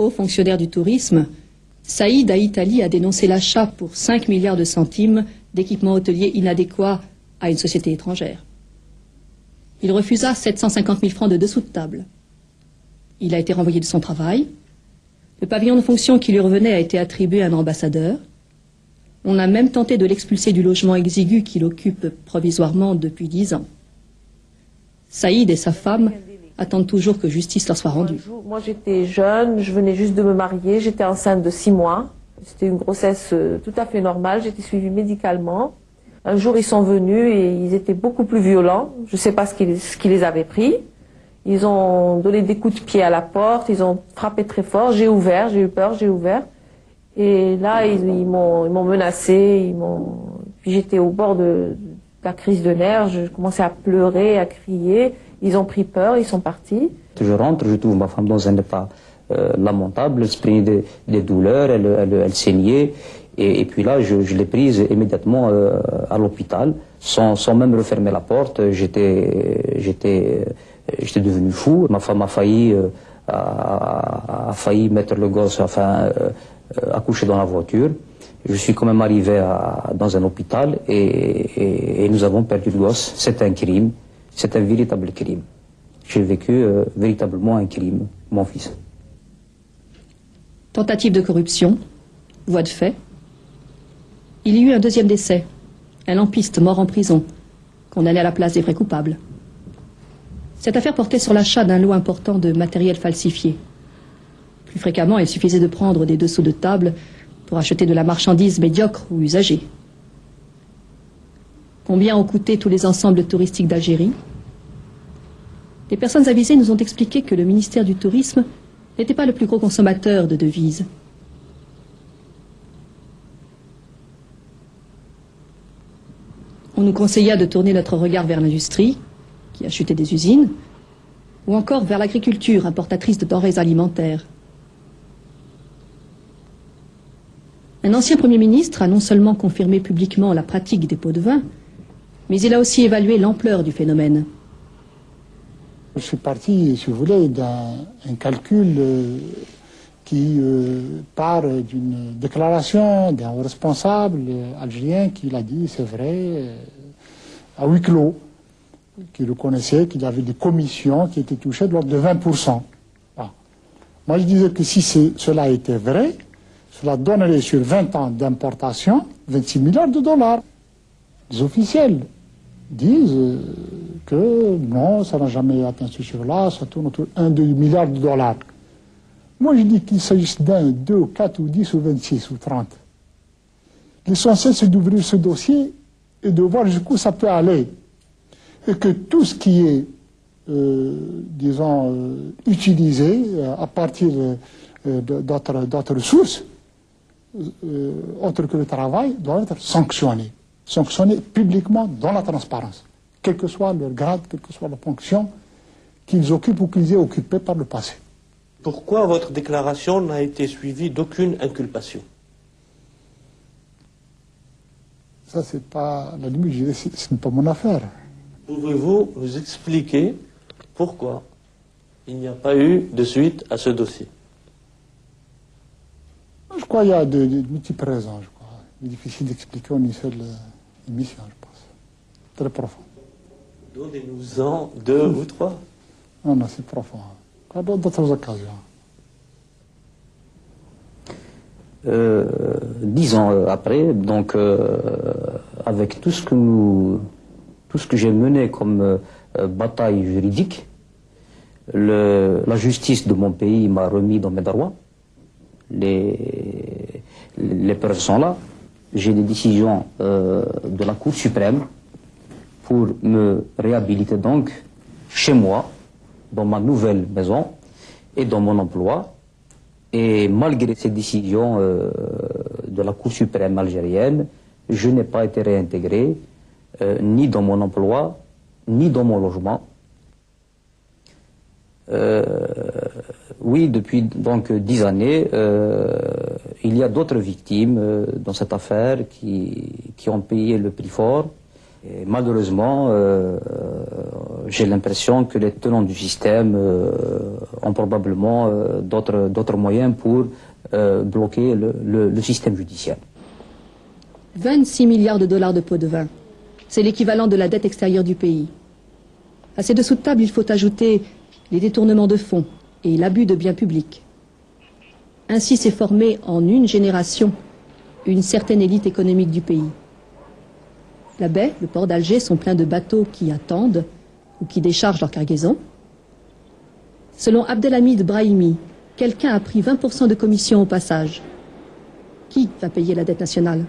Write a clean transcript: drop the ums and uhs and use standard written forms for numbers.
haut fonctionnaire du tourisme, Saïd Aït-Ali a dénoncé l'achat pour 5 milliards de centimes d'équipements hôteliers inadéquats à une société étrangère. Il refusa 750 000 francs de dessous de table. Il a été renvoyé de son travail. Le pavillon de fonction qui lui revenait a été attribué à un ambassadeur. On a même tenté de l'expulser du logement exigu qu'il occupe provisoirement depuis 10 ans. Saïd et sa femme attendent toujours que justice leur soit rendue. Moi j'étais jeune, je venais juste de me marier, j'étais enceinte de 6 mois. C'était une grossesse tout à fait normale, j'étais suivie médicalement. Un jour ils sont venus et ils étaient beaucoup plus violents. Je ne sais pas ce qui les avait pris. Ils ont donné des coups de pied à la porte, ils ont frappé très fort. J'ai ouvert, j'ai eu peur, j'ai ouvert. Et là ils m'ont menacé, puis j'étais au bord de la crise de nerfs, je commençais à pleurer, à crier. Ils ont pris peur, ils sont partis. Je rentre, je trouve ma femme dans un état lamentable, elle se plaignait des douleurs, elle saignait. Et puis là, je l'ai prise immédiatement à l'hôpital, sans même refermer la porte. J'étais devenu fou. Ma femme a failli mettre le gosse, accoucher dans la voiture. Je suis quand même arrivé dans un hôpital et nous avons perdu le gosse. C'est un crime, c'est un véritable crime. J'ai vécu véritablement un crime, mon fils. Tentative de corruption, voie de fait. Il y eut un deuxième décès, un lampiste mort en prison, condamné à la place des vrais coupables. Cette affaire portait sur l'achat d'un lot important de matériel falsifié. Plus fréquemment, il suffisait de prendre des dessous de table pour acheter de la marchandise médiocre ou usagée. Combien ont coûté tous les ensembles touristiques d'Algérie? Les personnes avisées nous ont expliqué que le ministère du Tourisme n'était pas le plus gros consommateur de devises. On nous conseilla de tourner notre regard vers l'industrie, qui a chuté des usines, ou encore vers l'agriculture, importatrice de denrées alimentaires. Un ancien Premier ministre a non seulement confirmé publiquement la pratique des pots de vin, mais il a aussi évalué l'ampleur du phénomène. Je suis parti, si vous voulez, d'un calcul qui part d'une déclaration d'un responsable algérien qui l'a dit, c'est vrai, à huis clos, qui reconnaissait qu'il y avait des commissions qui étaient touchées de l'ordre de 20%. Voilà. Moi, je disais que si cela était vrai, cela donnerait sur 20 ans d'importation 26 milliards de dollars. Les officiels disent que non, ça n'a jamais atteint ce chiffre-là, ça tourne autour de 1-2 milliards de dollars. Moi, je dis qu'il s'agisse d'1, 2, 4 ou 10 ou 26 ou 30. L'essentiel, c'est d'ouvrir ce dossier et de voir jusqu'où ça peut aller. Et que tout ce qui est, disons, utilisé à partir d'autres sources, autres que le travail, doit être sanctionné. Sanctionné publiquement dans la transparence, quel que soit leur grade, quelle que soit la fonction qu'ils occupent ou qu'ils aient occupée par le passé. Pourquoi votre déclaration n'a été suivie d'aucune inculpation? Ça, c'est pas, la limite, je dirais, ce n'est pas mon affaire. Pouvez-vous nous expliquer pourquoi il n'y a pas eu de suite à ce dossier? Je crois qu'il y a de multiples raisons, je crois. Il est difficile d'expliquer en une seule émission, je pense. Très profond. Donnez-nous-en 2 ou 3. Non, non, c'est profond. D'autres occasions. 10 ans après, donc avec tout ce que j'ai mené comme bataille juridique, la justice de mon pays m'a remis dans mes droits. Les preuves sont là. J'ai des décisions de la Cour suprême pour me réhabiliter donc chez moi, dans ma nouvelle maison et dans mon emploi. Et malgré ces décisions de la Cour suprême algérienne, je n'ai pas été réintégré ni dans mon emploi, ni dans mon logement. Oui, depuis donc 10 années, il y a d'autres victimes dans cette affaire qui ont payé le prix fort. Et malheureusement, j'ai l'impression que les tenants du système ont probablement d'autres moyens pour bloquer le système judiciaire. 26 milliards de dollars de pots de vin. C'est l'équivalent de la dette extérieure du pays. À ces dessous de table, il faut ajouter les détournements de fonds et l'abus de biens publics. Ainsi s'est formée en une génération une certaine élite économique du pays. La baie, le port d'Alger sont pleins de bateaux qui attendent ou qui déchargent leur cargaison. Selon Abdelhamid Brahimi, quelqu'un a pris 20% de commission au passage. Qui va payer la dette nationale ?